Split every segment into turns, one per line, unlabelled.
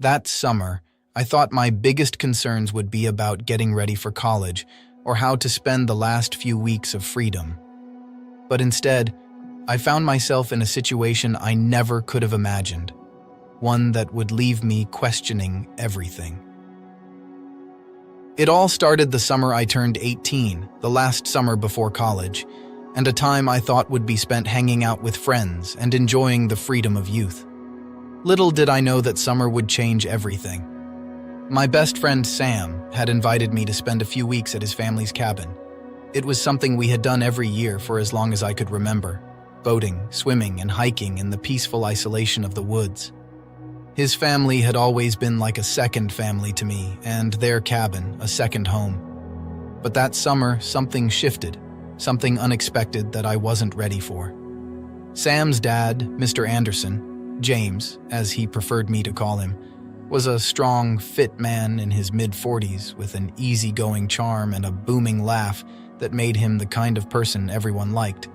That summer, I thought my biggest concerns would be about getting ready for college or how to spend the last few weeks of freedom. But instead, I found myself in a situation I never could have imagined, one that would leave me questioning everything. It all started the summer I turned 18, the last summer before college, and a time I thought would be spent hanging out with friends and enjoying the freedom of youth. Little did I know that summer would change everything. My best friend Sam had invited me to spend a few weeks at his family's cabin. It was something we had done every year for as long as I could remember, boating, swimming, and hiking in the peaceful isolation of the woods. His family had always been like a second family to me, and their cabin a second home. But that summer, something shifted, something unexpected that I wasn't ready for. Sam's dad, Mr. Anderson, James, as he preferred me to call him, was a strong, fit man in his mid-40s with an easygoing charm and a booming laugh that made him the kind of person everyone liked.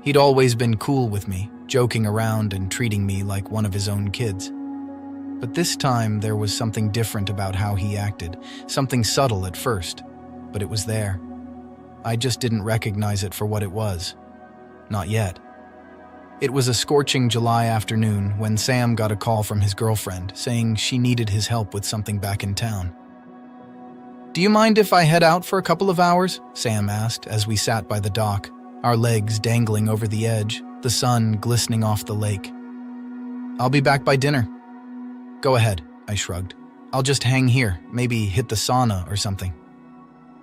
He'd always been cool with me, joking around and treating me like one of his own kids. But this time there was something different about how he acted, something subtle at first, but it was there. I just didn't recognize it for what it was. Not yet. It was a scorching July afternoon when Sam got a call from his girlfriend saying she needed his help with something back in town. "Do you mind if I head out for a couple of hours?" Sam asked as we sat by the dock, our legs dangling over the edge, the sun glistening off the lake. "I'll be back by dinner." "Go ahead," I shrugged. "I'll just hang here, maybe hit the sauna or something."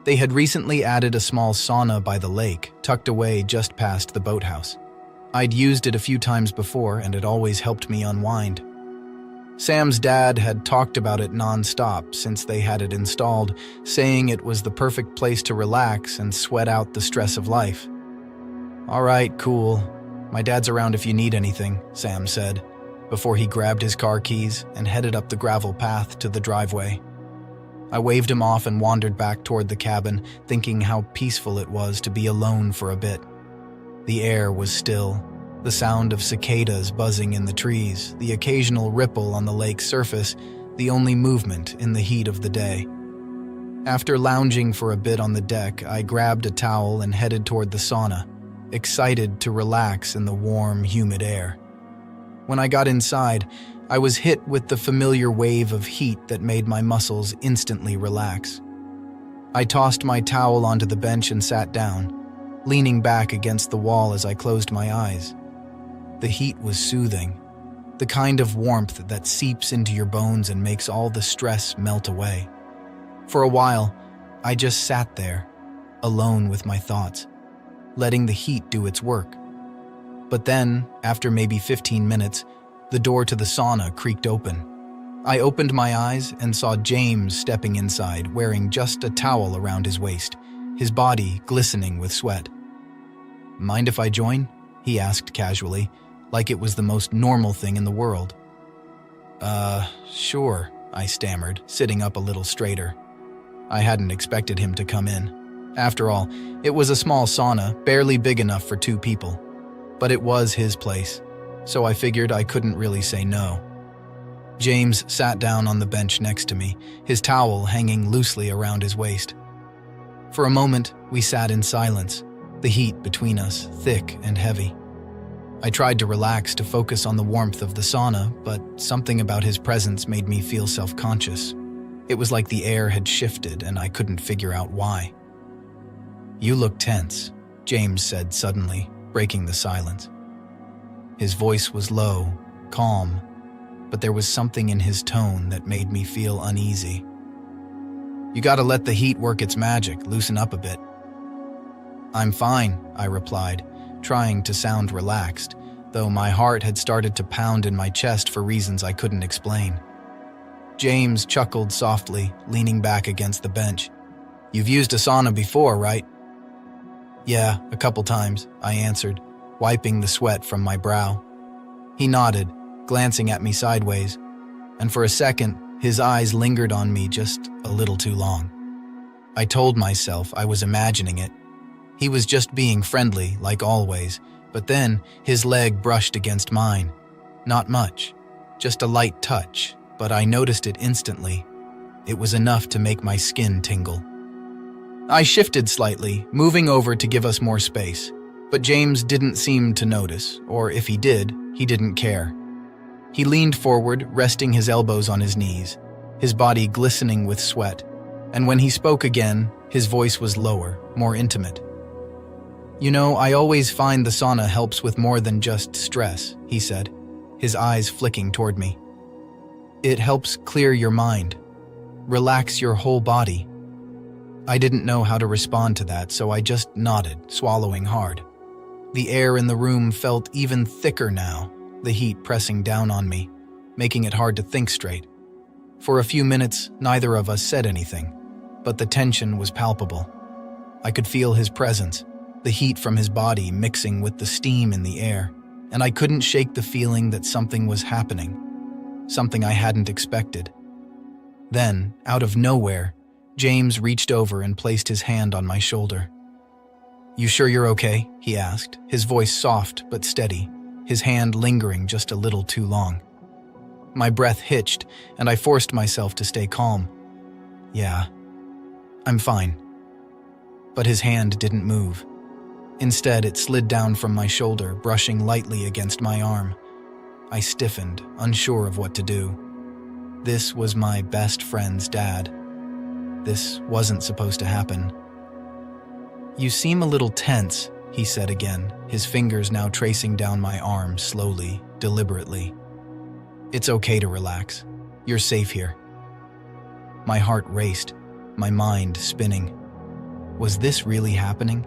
They had recently added a small sauna by the lake, tucked away just past the boathouse. I'd used it a few times before, and it always helped me unwind. Sam's dad had talked about it non-stop since they had it installed, saying it was the perfect place to relax and sweat out the stress of life. "All right, cool. My dad's around if you need anything," Sam said, before he grabbed his car keys and headed up the gravel path to the driveway. I waved him off and wandered back toward the cabin, thinking how peaceful it was to be alone for a bit. The air was still, the sound of cicadas buzzing in the trees, the occasional ripple on the lake's surface, the only movement in the heat of the day. After lounging for a bit on the deck, I grabbed a towel and headed toward the sauna, excited to relax in the warm, humid air. When I got inside, I was hit with the familiar wave of heat that made my muscles instantly relax. I tossed my towel onto the bench and sat down, leaning back against the wall as I closed my eyes. The heat was soothing, the kind of warmth that seeps into your bones and makes all the stress melt away. For a while, I just sat there, alone with my thoughts, letting the heat do its work. But then, after maybe 15 minutes, the door to the sauna creaked open. I opened my eyes and saw James stepping inside, wearing just a towel around his waist, his body glistening with sweat. "Mind if I join?" he asked casually, like it was the most normal thing in the world. Sure," I stammered, sitting up a little straighter. I hadn't expected him to come in. After all, it was a small sauna, barely big enough for 2 people. But it was his place, so I figured I couldn't really say no. James sat down on the bench next to me, his towel hanging loosely around his waist. For a moment, we sat in silence, the heat between us thick and heavy. I tried to relax to focus on the warmth of the sauna, but something about his presence made me feel self-conscious. It was like the air had shifted and I couldn't figure out why. "You look tense," James said suddenly, breaking the silence. His voice was low, calm, but there was something in his tone that made me feel uneasy. "You gotta let the heat work its magic, loosen up a bit." "I'm fine," I replied, trying to sound relaxed, though my heart had started to pound in my chest for reasons I couldn't explain. James chuckled softly, leaning back against the bench. "You've used a sauna before, right?" "Yeah, a couple times," I answered, wiping the sweat from my brow. He nodded, glancing at me sideways, and for a second, his eyes lingered on me just a little too long. I told myself I was imagining it. He was just being friendly, like always, but then his leg brushed against mine. Not much, just a light touch, but I noticed it instantly. It was enough to make my skin tingle. I shifted slightly, moving over to give us more space, but James didn't seem to notice, or if he did, he didn't care. He leaned forward, resting his elbows on his knees, his body glistening with sweat, and when he spoke again, his voice was lower, more intimate. "You know, I always find the sauna helps with more than just stress," he said, his eyes flicking toward me. "It helps clear your mind, relax your whole body." I didn't know how to respond to that, so I just nodded, swallowing hard. The air in the room felt even thicker now, the heat pressing down on me, making it hard to think straight. For a few minutes, neither of us said anything, but the tension was palpable. I could feel his presence, the heat from his body mixing with the steam in the air, and I couldn't shake the feeling that something was happening, something I hadn't expected. Then, out of nowhere, James reached over and placed his hand on my shoulder. "You sure you're okay?" he asked, his voice soft but steady, his hand lingering just a little too long. My breath hitched, and I forced myself to stay calm. "Yeah, I'm fine." But his hand didn't move. Instead, it slid down from my shoulder, brushing lightly against my arm. I stiffened, unsure of what to do. This was my best friend's dad. This wasn't supposed to happen. "You seem a little tense," he said again, his fingers now tracing down my arm slowly, deliberately. "It's okay to relax. You're safe here." My heart raced, my mind spinning. Was this really happening?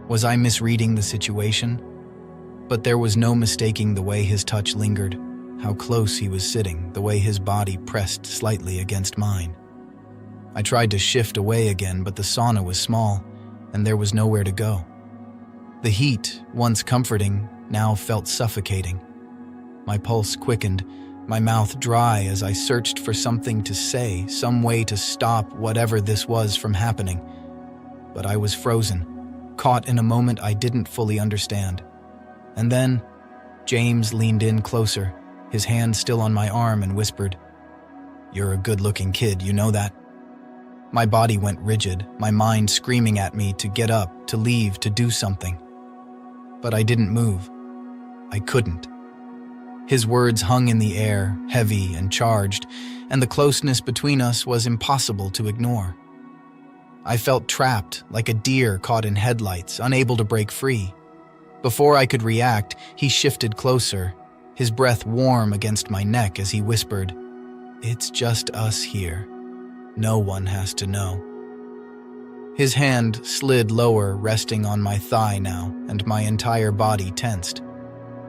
Was I misreading the situation? But there was no mistaking the way his touch lingered, how close he was sitting, the way his body pressed slightly against mine. I tried to shift away again, but the sauna was small, and there was nowhere to go. The heat, once comforting, now felt suffocating. My pulse quickened, my mouth dry as I searched for something to say, some way to stop whatever this was from happening. But I was frozen, caught in a moment I didn't fully understand. And then, James leaned in closer, his hand still on my arm, and whispered, "You're a good-looking kid, you know that?" My body went rigid, my mind screaming at me to get up, to leave, to do something. But I didn't move. I couldn't. His words hung in the air, heavy and charged, and the closeness between us was impossible to ignore. I felt trapped, like a deer caught in headlights, unable to break free. Before I could react, he shifted closer, his breath warm against my neck as he whispered, "It's just us here. No one has to know." His hand slid lower, resting on my thigh now, and my entire body tensed.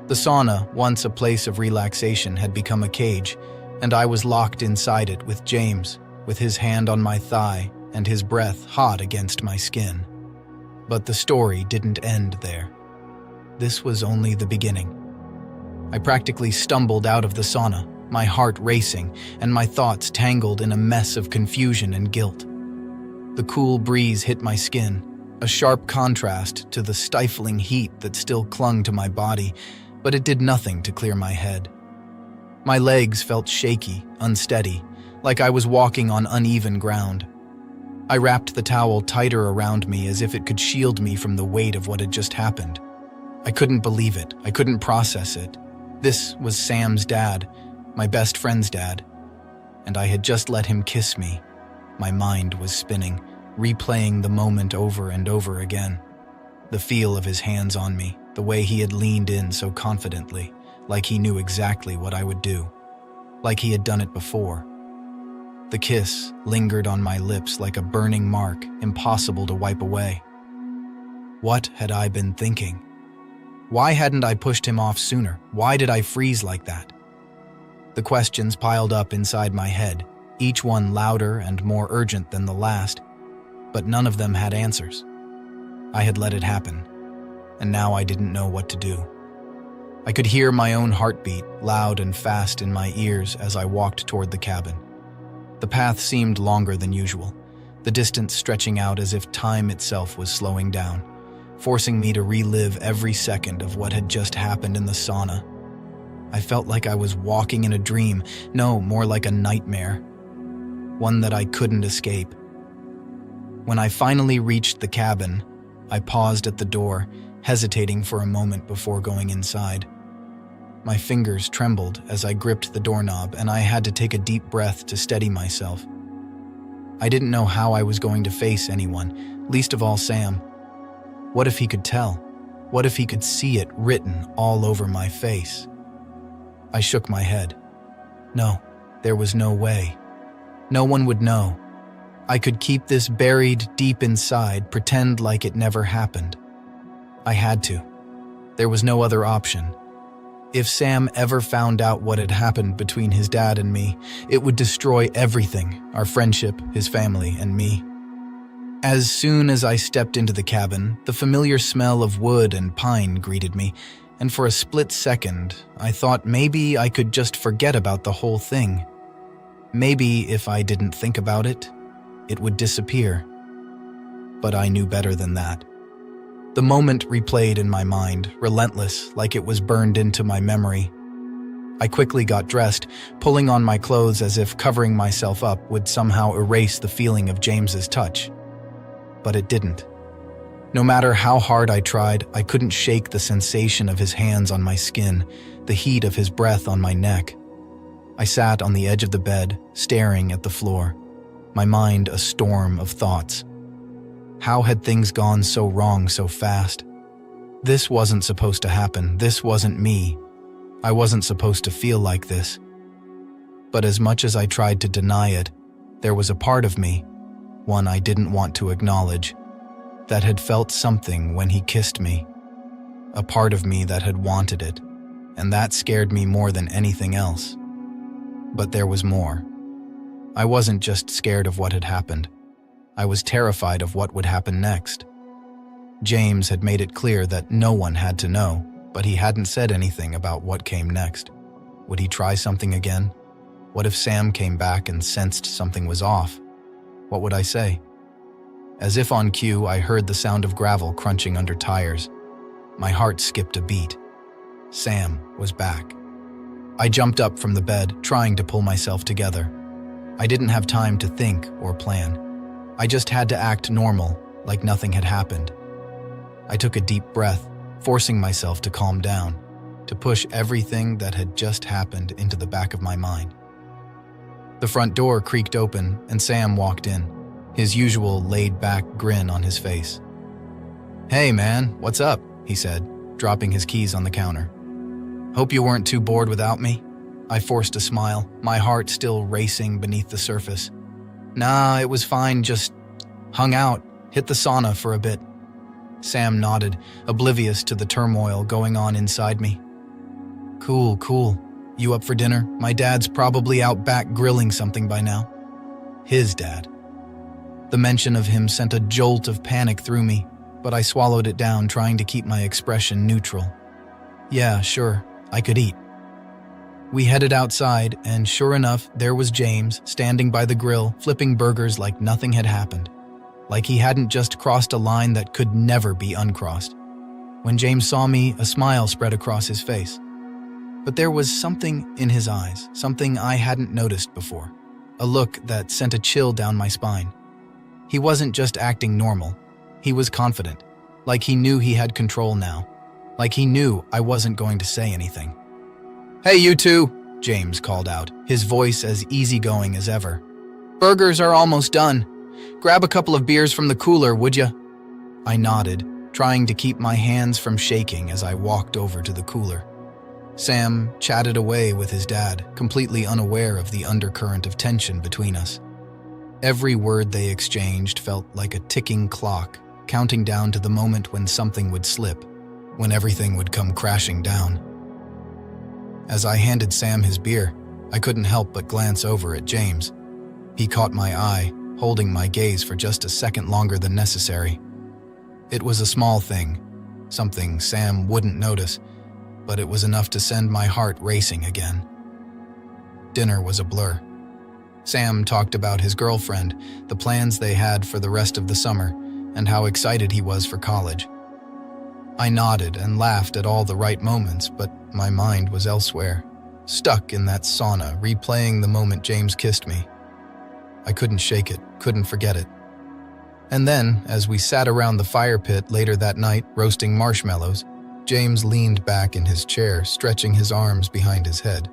The sauna, once a place of relaxation, had become a cage, and I was locked inside it with James, with his hand on my thigh and his breath hot against my skin. But the story didn't end there. This was only the beginning. I practically stumbled out of the sauna, my heart racing, and my thoughts tangled in a mess of confusion and guilt. The cool breeze hit my skin, a sharp contrast to the stifling heat that still clung to my body, but it did nothing to clear my head. My legs felt shaky, unsteady, like I was walking on uneven ground. I wrapped the towel tighter around me as if it could shield me from the weight of what had just happened. I couldn't believe it. I couldn't process it. This was Sam's dad, my best friend's dad, and I had just let him kiss me. My mind was spinning, replaying the moment over and over again. The feel of his hands on me, the way he had leaned in so confidently, like he knew exactly what I would do, like he had done it before. The kiss lingered on my lips like a burning mark, impossible to wipe away. What had I been thinking? Why hadn't I pushed him off sooner? Why did I freeze like that? The questions piled up inside my head, each one louder and more urgent than the last, but none of them had answers. I had let it happen, and now I didn't know what to do. I could hear my own heartbeat, loud and fast in my ears as I walked toward the cabin. The path seemed longer than usual, the distance stretching out as if time itself was slowing down, forcing me to relive every second of what had just happened in the sauna. I felt like I was walking in a dream, no, more like a nightmare, one that I couldn't escape. When I finally reached the cabin, I paused at the door, hesitating for a moment before going inside. My fingers trembled as I gripped the doorknob, and I had to take a deep breath to steady myself. I didn't know how I was going to face anyone, least of all Sam. What if he could tell? What if he could see it written all over my face? I shook my head. No, there was no way. No one would know. I could keep this buried deep inside, pretend like it never happened. I had to. There was no other option. If Sam ever found out what had happened between his dad and me, it would destroy everything, our friendship, his family, and me. As soon as I stepped into the cabin, the familiar smell of wood and pine greeted me, and for a split second, I thought maybe I could just forget about the whole thing. Maybe if I didn't think about it, it would disappear. But I knew better than that. The moment replayed in my mind, relentless, like it was burned into my memory. I quickly got dressed, pulling on my clothes as if covering myself up would somehow erase the feeling of James's touch. But it didn't. No matter how hard I tried, I couldn't shake the sensation of his hands on my skin, the heat of his breath on my neck. I sat on the edge of the bed, staring at the floor, my mind a storm of thoughts. How had things gone so wrong so fast? This wasn't supposed to happen. This wasn't me. I wasn't supposed to feel like this. But as much as I tried to deny it, there was a part of me, one I didn't want to acknowledge, that had felt something when he kissed me. A part of me that had wanted it, and that scared me more than anything else. But there was more. I wasn't just scared of what had happened. I was terrified of what would happen next. James had made it clear that no one had to know, but he hadn't said anything about what came next. Would he try something again? What if Sam came back and sensed something was off? What would I say? As if on cue, I heard the sound of gravel crunching under tires. My heart skipped a beat. Sam was back. I jumped up from the bed, trying to pull myself together. I didn't have time to think or plan. I just had to act normal, like nothing had happened. I took a deep breath, forcing myself to calm down, to push everything that had just happened into the back of my mind. The front door creaked open, and Sam walked in, his usual laid-back grin on his face. "Hey, man, what's up?" he said, dropping his keys on the counter. "Hope you weren't too bored without me?" I forced a smile, my heart still racing beneath the surface. "Nah, it was fine, just hung out, hit the sauna for a bit." Sam nodded, oblivious to the turmoil going on inside me. Cool. You up for dinner? My dad's probably out back grilling something by now." His dad. The mention of him sent a jolt of panic through me, but I swallowed it down, trying to keep my expression neutral. "Yeah, sure, I could eat." We headed outside, and sure enough, there was James, standing by the grill, flipping burgers like nothing had happened. Like he hadn't just crossed a line that could never be uncrossed. When James saw me, a smile spread across his face. But there was something in his eyes, something I hadn't noticed before. A look that sent a chill down my spine. He wasn't just acting normal. He was confident. Like he knew he had control now. Like he knew I wasn't going to say anything. "Hey, you two," James called out, his voice as easygoing as ever. "Burgers are almost done. Grab a couple of beers from the cooler, would ya?" I nodded, trying to keep my hands from shaking as I walked over to the cooler. Sam chatted away with his dad, completely unaware of the undercurrent of tension between us. Every word they exchanged felt like a ticking clock, counting down to the moment when something would slip, when everything would come crashing down. As I handed Sam his beer, I couldn't help but glance over at James. He caught my eye, holding my gaze for just a second longer than necessary. It was a small thing, something Sam wouldn't notice, but it was enough to send my heart racing again. Dinner was a blur. Sam talked about his girlfriend, the plans they had for the rest of the summer, and how excited he was for college. I nodded and laughed at all the right moments, but my mind was elsewhere, stuck in that sauna, replaying the moment James kissed me. I couldn't shake it, couldn't forget it. And then, as we sat around the fire pit later that night, roasting marshmallows, James leaned back in his chair, stretching his arms behind his head.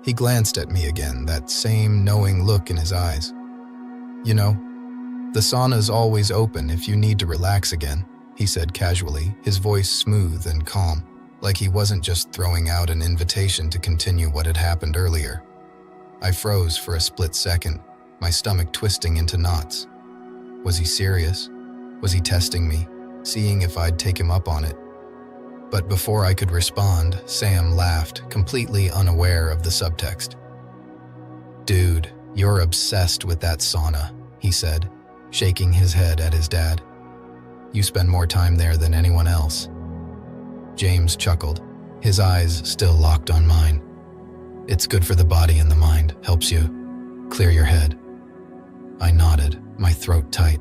He glanced at me again, that same knowing look in his eyes. "You know, the sauna's always open if you need to relax again," he said casually, his voice smooth and calm, like he wasn't just throwing out an invitation to continue what had happened earlier. I froze for a split second, my stomach twisting into knots. Was he serious? Was he testing me, seeing if I'd take him up on it? But before I could respond, Sam laughed, completely unaware of the subtext. "Dude, you're obsessed with that sauna," he said, shaking his head at his dad. "You spend more time there than anyone else." James chuckled, his eyes still locked on mine. "It's good for the body and the mind, helps you clear your head." I nodded, my throat tight.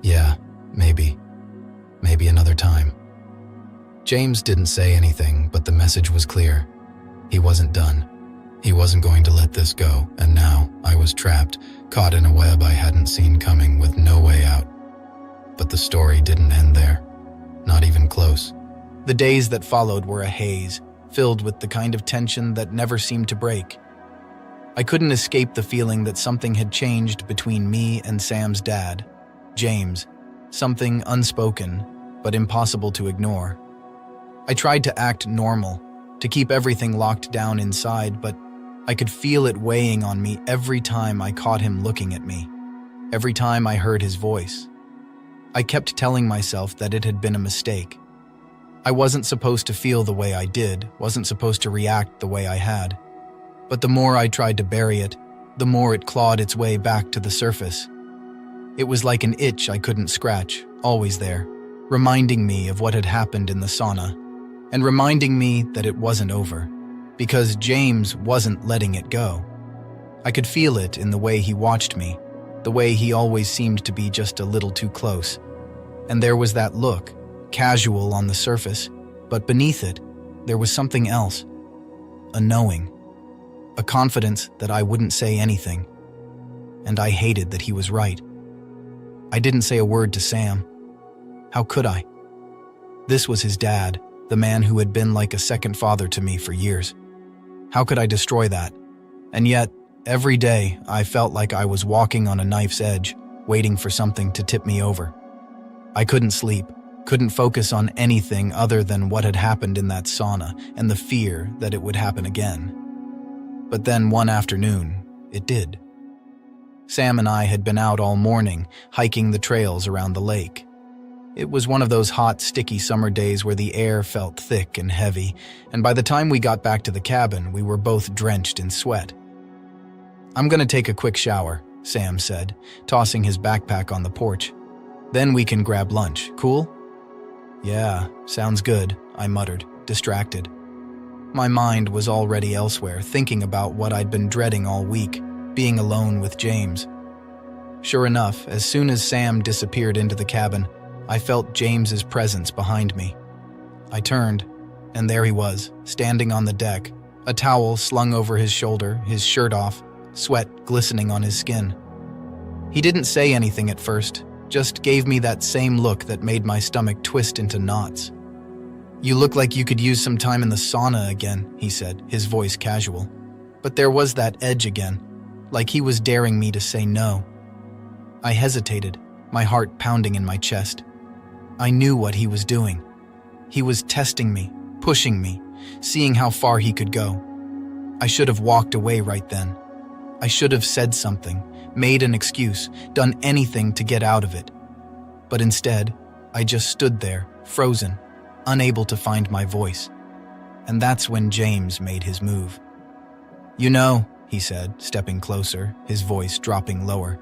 "Yeah, maybe another time." James didn't say anything, but the message was clear. He wasn't done. He wasn't going to let this go, and now I was trapped, caught in a web I hadn't seen coming, with no way out. But the story didn't end there. Not even close. The days that followed were a haze, filled with the kind of tension that never seemed to break. I couldn't escape the feeling that something had changed between me and Sam's dad, James, something unspoken, but impossible to ignore. I tried to act normal, to keep everything locked down inside, but I could feel it weighing on me every time I caught him looking at me, every time I heard his voice. I kept telling myself that it had been a mistake. I wasn't supposed to feel the way I did, wasn't supposed to react the way I had. But the more I tried to bury it, the more it clawed its way back to the surface. It was like an itch I couldn't scratch, always there, reminding me of what had happened in the sauna, and reminding me that it wasn't over, because James wasn't letting it go. I could feel it in the way he watched me, the way he always seemed to be just a little too close. And there was that look, casual on the surface, but beneath it, there was something else. A knowing. A confidence that I wouldn't say anything. And I hated that he was right. I didn't say a word to Sam. How could I? This was his dad, the man who had been like a second father to me for years. How could I destroy that? And yet, every day, I felt like I was walking on a knife's edge, waiting for something to tip me over. I couldn't sleep, couldn't focus on anything other than what had happened in that sauna and the fear that it would happen again. But then one afternoon, it did. Sam and I had been out all morning, hiking the trails around the lake. It was one of those hot, sticky summer days where the air felt thick and heavy, and by the time we got back to the cabin, we were both drenched in sweat. "I'm gonna take a quick shower," Sam said, tossing his backpack on the porch. "Then we can grab lunch, cool?" "Yeah, sounds good," I muttered, distracted. My mind was already elsewhere, thinking about what I'd been dreading all week, being alone with James. Sure enough, as soon as Sam disappeared into the cabin, I felt James's presence behind me. I turned, and there he was, standing on the deck, a towel slung over his shoulder, his shirt off, sweat glistening on his skin. He didn't say anything at first, just gave me that same look that made my stomach twist into knots. "You look like you could use some time in the sauna again," he said, his voice casual. But there was that edge again, like he was daring me to say no. I hesitated, my heart pounding in my chest. I knew what he was doing. He was testing me, pushing me, seeing how far he could go. I should have walked away right then. I should have said something, made an excuse, done anything to get out of it. But instead, I just stood there, frozen, unable to find my voice. And that's when James made his move. "You know," he said, stepping closer, his voice dropping lower,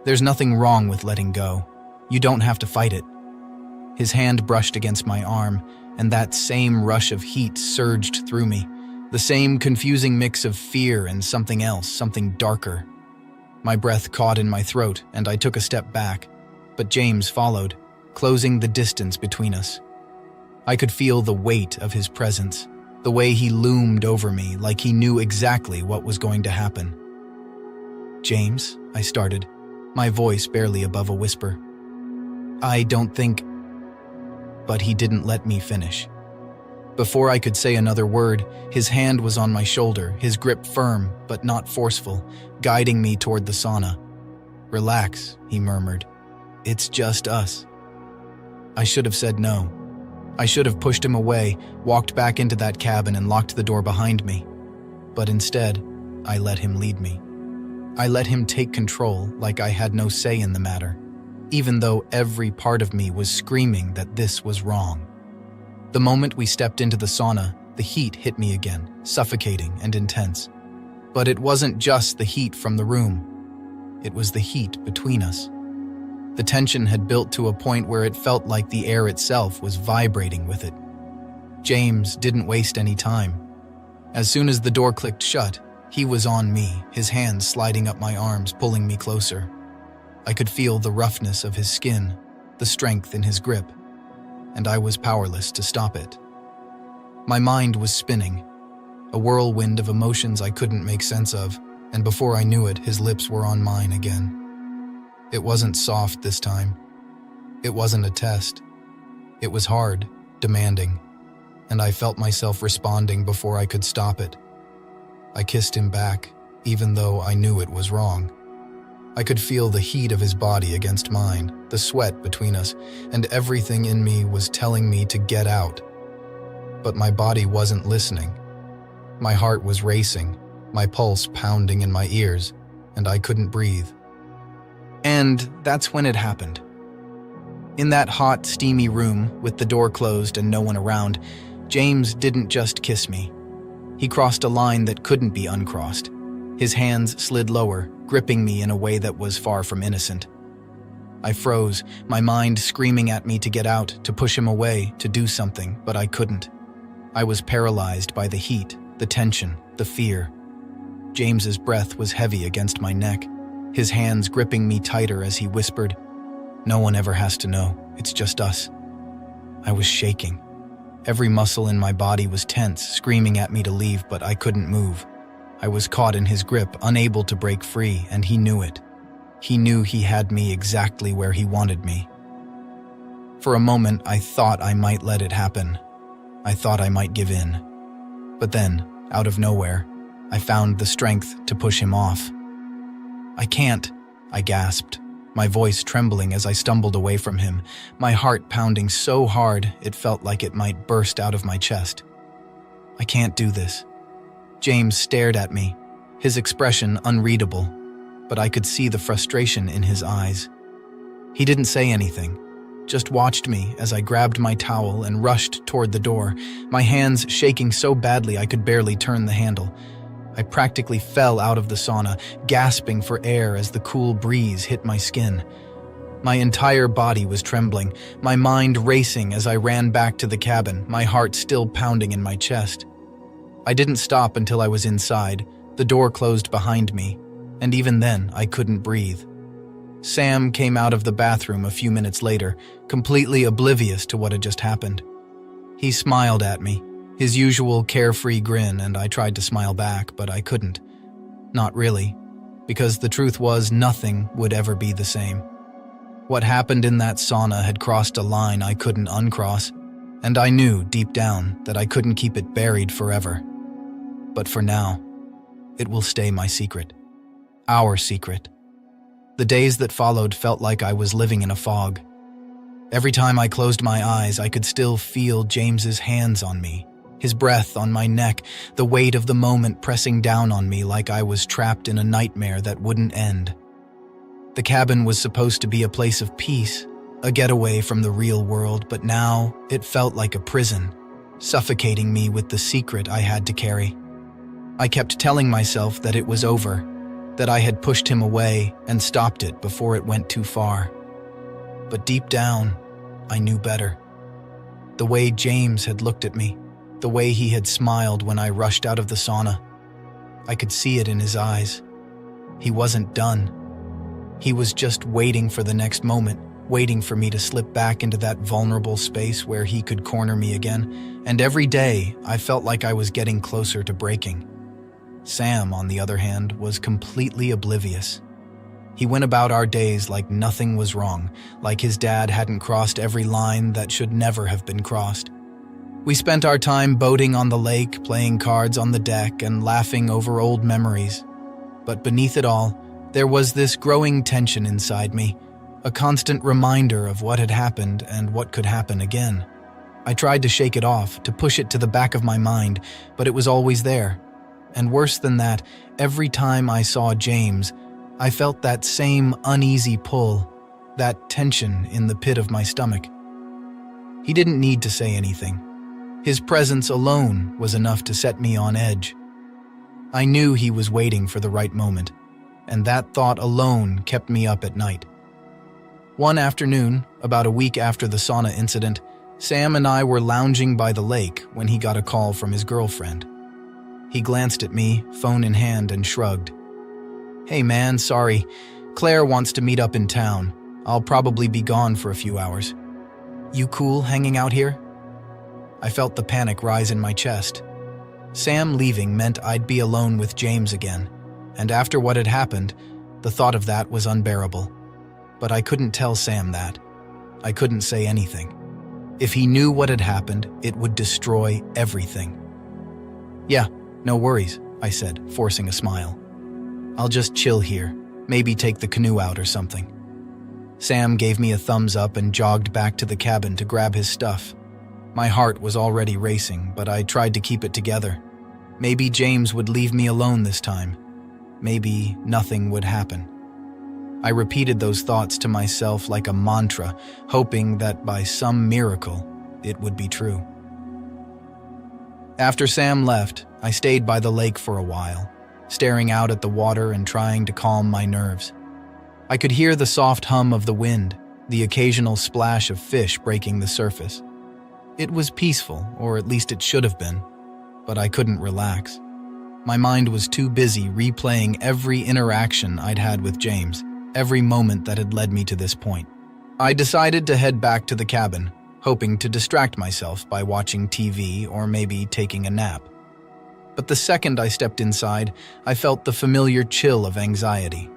"there's nothing wrong with letting go. You don't have to fight it." His hand brushed against my arm, and that same rush of heat surged through me, the same confusing mix of fear and something else, something darker. My breath caught in my throat, and I took a step back, but James followed, closing the distance between us. I could feel the weight of his presence, the way he loomed over me like he knew exactly what was going to happen. "James," I started, my voice barely above a whisper. "I don't think—" But he didn't let me finish. Before I could say another word, his hand was on my shoulder, his grip firm but not forceful, guiding me toward the sauna. "Relax," he murmured. "It's just us." I should have said no. I should have pushed him away, walked back into that cabin and locked the door behind me. But instead, I let him lead me. I let him take control like I had no say in the matter, even though every part of me was screaming that this was wrong. The moment we stepped into the sauna, the heat hit me again, suffocating and intense. But it wasn't just the heat from the room. It was the heat between us. The tension had built to a point where it felt like the air itself was vibrating with it. James didn't waste any time. As soon as the door clicked shut, he was on me, his hands sliding up my arms, pulling me closer. I could feel the roughness of his skin, the strength in his grip, and I was powerless to stop it. My mind was spinning, a whirlwind of emotions I couldn't make sense of, and before I knew it, his lips were on mine again. It wasn't soft this time. It wasn't a test. It was hard, demanding, and I felt myself responding before I could stop it. I kissed him back, even though I knew it was wrong. I could feel the heat of his body against mine, the sweat between us, and everything in me was telling me to get out. But my body wasn't listening. My heart was racing, my pulse pounding in my ears, and I couldn't breathe. And that's when it happened. In that hot, steamy room, with the door closed and no one around, James didn't just kiss me. He crossed a line that couldn't be uncrossed. His hands slid lower, gripping me in a way that was far from innocent. I froze, my mind screaming at me to get out, to push him away, to do something, but I couldn't. I was paralyzed by the heat, the tension, the fear. James's breath was heavy against my neck, his hands gripping me tighter as he whispered, "No one ever has to know, it's just us." I was shaking. Every muscle in my body was tense, screaming at me to leave, but I couldn't move. I was caught in his grip, unable to break free, and he knew it. He knew he had me exactly where he wanted me. For a moment, I thought I might let it happen. I thought I might give in. But then, out of nowhere, I found the strength to push him off. "I can't," I gasped, my voice trembling as I stumbled away from him, my heart pounding so hard it felt like it might burst out of my chest. "I can't do this." James stared at me, his expression unreadable, but I could see the frustration in his eyes. He didn't say anything, just watched me as I grabbed my towel and rushed toward the door, my hands shaking so badly I could barely turn the handle. I practically fell out of the sauna, gasping for air as the cool breeze hit my skin. My entire body was trembling, my mind racing as I ran back to the cabin, my heart still pounding in my chest. I didn't stop until I was inside, the door closed behind me, and even then I couldn't breathe. Sam came out of the bathroom a few minutes later, completely oblivious to what had just happened. He smiled at me, his usual carefree grin, and I tried to smile back, but I couldn't. Not really, because the truth was nothing would ever be the same. What happened in that sauna had crossed a line I couldn't uncross, and I knew deep down that I couldn't keep it buried forever. But for now, it will stay my secret. Our secret. The days that followed felt like I was living in a fog. Every time I closed my eyes, I could still feel James's hands on me, his breath on my neck, the weight of the moment pressing down on me like I was trapped in a nightmare that wouldn't end. The cabin was supposed to be a place of peace, a getaway from the real world, but now it felt like a prison, suffocating me with the secret I had to carry. I kept telling myself that it was over, that I had pushed him away and stopped it before it went too far. But deep down, I knew better. The way James had looked at me, the way he had smiled when I rushed out of the sauna, I could see it in his eyes. He wasn't done. He was just waiting for the next moment, waiting for me to slip back into that vulnerable space where he could corner me again, and every day I felt like I was getting closer to breaking. Sam, on the other hand, was completely oblivious. He went about our days like nothing was wrong, like his dad hadn't crossed every line that should never have been crossed. We spent our time boating on the lake, playing cards on the deck, and laughing over old memories. But beneath it all, there was this growing tension inside me, a constant reminder of what had happened and what could happen again. I tried to shake it off, to push it to the back of my mind, but it was always there. And worse than that, every time I saw James, I felt that same uneasy pull, that tension in the pit of my stomach. He didn't need to say anything. His presence alone was enough to set me on edge. I knew he was waiting for the right moment, and that thought alone kept me up at night. One afternoon, about a week after the sauna incident, Sam and I were lounging by the lake when he got a call from his girlfriend. He glanced at me, phone in hand, and shrugged. "Hey man, sorry. Claire wants to meet up in town. I'll probably be gone for a few hours. You cool hanging out here?" I felt the panic rise in my chest. Sam leaving meant I'd be alone with James again, and after what had happened, the thought of that was unbearable. But I couldn't tell Sam that. I couldn't say anything. If he knew what had happened, it would destroy everything. "Yeah, no worries," I said, forcing a smile. "I'll just chill here, maybe take the canoe out or something." Sam gave me a thumbs up and jogged back to the cabin to grab his stuff. My heart was already racing, but I tried to keep it together. Maybe James would leave me alone this time. Maybe nothing would happen. I repeated those thoughts to myself like a mantra, hoping that by some miracle, it would be true. After Sam left, I stayed by the lake for a while, staring out at the water and trying to calm my nerves. I could hear the soft hum of the wind, the occasional splash of fish breaking the surface. It was peaceful, or at least it should have been, but I couldn't relax. My mind was too busy replaying every interaction I'd had with James, every moment that had led me to this point. I decided to head back to the cabin, hoping to distract myself by watching TV or maybe taking a nap. But the second I stepped inside, I felt the familiar chill of anxiety.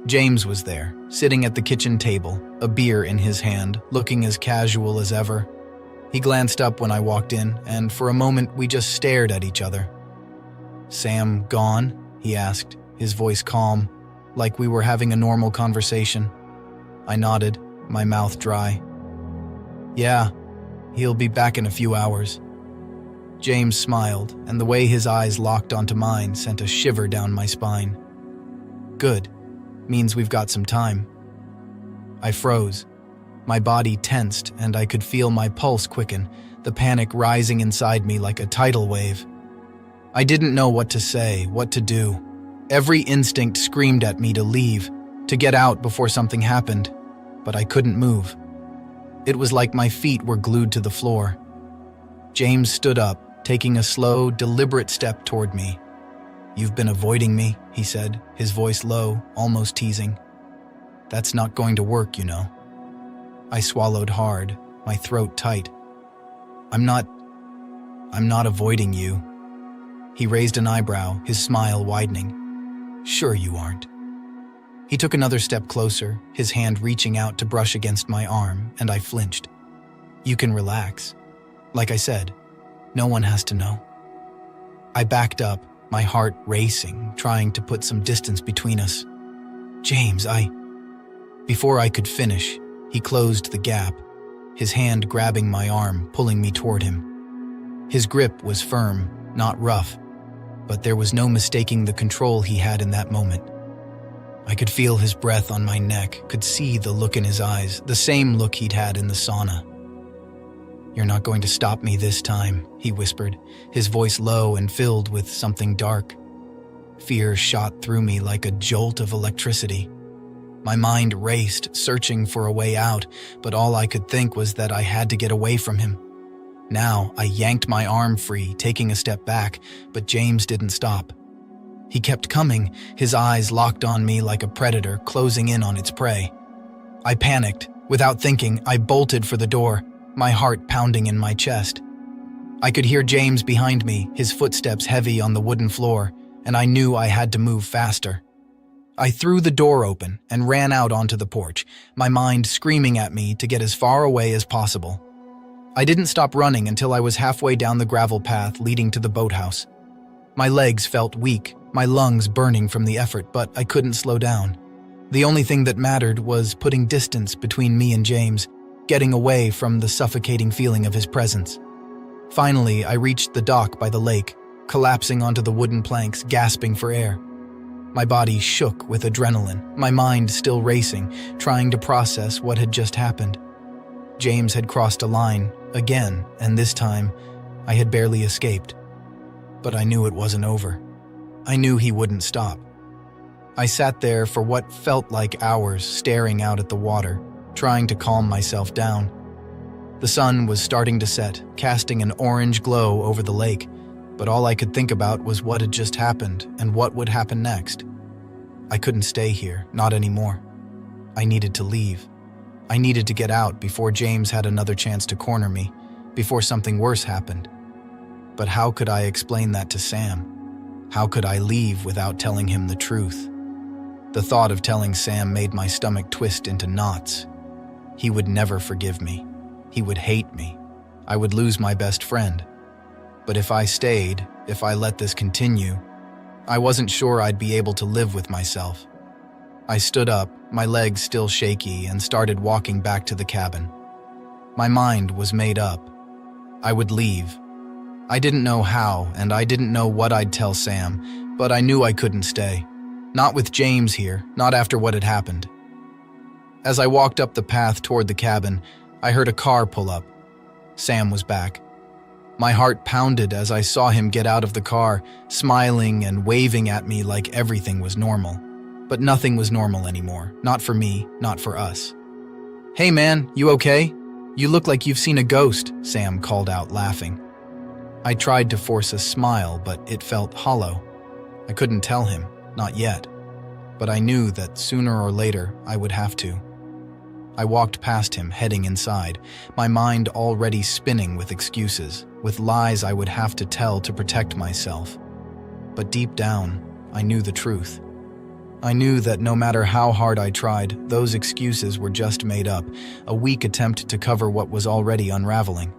James was there, sitting at the kitchen table, a beer in his hand, looking as casual as ever. He glanced up when I walked in, and for a moment we just stared at each other. "Sam gone?" he asked, his voice calm, like we were having a normal conversation. I nodded, my mouth dry. "Yeah, he'll be back in a few hours." James smiled, and the way his eyes locked onto mine sent a shiver down my spine. "Good. Means we've got some time." I froze. My body tensed, and I could feel my pulse quicken, the panic rising inside me like a tidal wave. I didn't know what to say, what to do. Every instinct screamed at me to leave, to get out before something happened, but I couldn't move. It was like my feet were glued to the floor. James stood up, taking a slow, deliberate step toward me. "You've been avoiding me," he said, his voice low, almost teasing. "That's not going to work, you know." I swallowed hard, my throat tight. I'm not avoiding you." He raised an eyebrow, his smile widening. "Sure you aren't." He took another step closer, his hand reaching out to brush against my arm, and I flinched. "You can relax. Like I said, no one has to know." I backed up, my heart racing, trying to put some distance between us. "James, Before I could finish, he closed the gap, his hand grabbing my arm, pulling me toward him. His grip was firm, not rough, but there was no mistaking the control he had in that moment. I could feel his breath on my neck, could see the look in his eyes, the same look he'd had in the sauna. "You're not going to stop me this time," he whispered, his voice low and filled with something dark. Fear shot through me like a jolt of electricity. My mind raced, searching for a way out, but all I could think was that I had to get away from him. Now, I yanked my arm free, taking a step back, but James didn't stop. He kept coming, his eyes locked on me like a predator closing in on its prey. I panicked, Without thinking, I bolted for the door, my heart pounding in my chest. I could hear James behind me, his footsteps heavy on the wooden floor, and I knew I had to move faster. I threw the door open and ran out onto the porch, my mind screaming at me to get as far away as possible. I didn't stop running until I was halfway down the gravel path leading to the boathouse. My legs felt weak, my lungs burning from the effort, but I couldn't slow down. The only thing that mattered was putting distance between me and James, getting away from the suffocating feeling of his presence. Finally, I reached the dock by the lake, collapsing onto the wooden planks, gasping for air. My body shook with adrenaline, my mind still racing, trying to process what had just happened. James had crossed a line, again, and this time, I had barely escaped. But I knew it wasn't over. I knew he wouldn't stop. I sat there for what felt like hours, staring out at the water, trying to calm myself down. The sun was starting to set, casting an orange glow over the lake, but all I could think about was what had just happened and what would happen next. I couldn't stay here, not anymore. I needed to leave. I needed to get out before James had another chance to corner me, before something worse happened. But how could I explain that to Sam? How could I leave without telling him the truth? The thought of telling Sam made my stomach twist into knots. He would never forgive me. He would hate me. I would lose my best friend. But if I stayed, if I let this continue, I wasn't sure I'd be able to live with myself. I stood up, my legs still shaky, and started walking back to the cabin. My mind was made up. I would leave. I didn't know how, and I didn't know what I'd tell Sam, but I knew I couldn't stay. Not with James here, not after what had happened. As I walked up the path toward the cabin, I heard a car pull up. Sam was back. My heart pounded as I saw him get out of the car, smiling and waving at me like everything was normal. But nothing was normal anymore. Not for me, not for us. "Hey man, you okay? You look like you've seen a ghost," Sam called out, laughing. I tried to force a smile, but it felt hollow. I couldn't tell him, not yet. But I knew that sooner or later I would have to. I walked past him, heading inside, my mind already spinning with excuses, with lies I would have to tell to protect myself. But deep down, I knew the truth. I knew that no matter how hard I tried, those excuses were just made up, a weak attempt to cover what was already unraveling.